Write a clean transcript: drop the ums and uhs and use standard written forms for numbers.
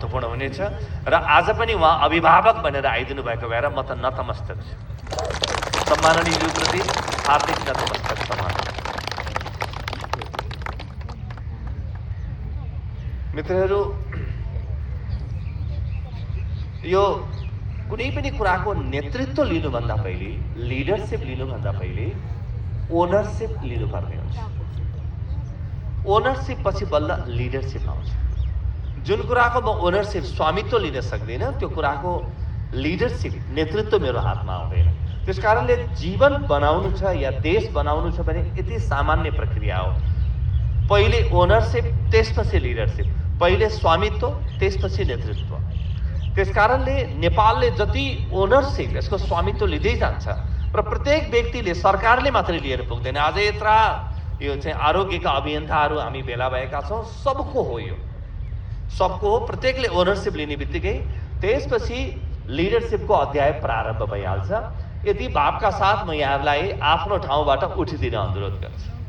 महत्त्वपूर्ण हुनेछ र आज पनि उहाँ अभिभावक बनेर आइदिनु भएको भएर म त नतमस्तक छु। सम्माननीय ज्यूप्रति हार्दिक नतमस्तक सम्मान। मित्रहरू, यो कुनै पनि कुराको नेतृत्व लिनुभन्दा पहिले, लिडरसिप लिनुभन्दा पहिले ओनरसिप लिनुपर्ने हुन्छ। ओनरसिप पछि बल्ल लिडरसिप आउँछ। जुन कुराको म ओनरसिप स्वामित्व लिन सक्दिनँ त्यो कुराको लिडरसिप नेतृत्व मेरो हातमा आउँदैन। त्यसकारणले जीवन बनाउनु छ या देश बनाउनु छ भने यति सामान्य प्रक्रिया हो। पहिले ओनरसिप, त्यसपछि लिडरसिप, पहिले स्वामित्व, त्यसपछि नेतृत्व। त्यसकारणले नेपालले जति ओनरसिप, यसको स्वामित्व लिँदै जान्छ र प्रत्येक व्यक्तिले, सरकारले मात्रै लिएर पुग्दैन। आज यत्रा यो चाहिँ आरोग्यका अभियन्ताहरू हामी भेला भएका छौँ, सबको हो, यो सबको हो। प्रत्येकले ओनरसिप लिने बित्तिकै त्यसपछि लिडरसिपको अध्याय प्रारम्भ भइहाल्छ। यति भावका साथ म यहाँहरूलाई आफ्नो ठाउँबाट उठिदिन अनुरोध गर्छु।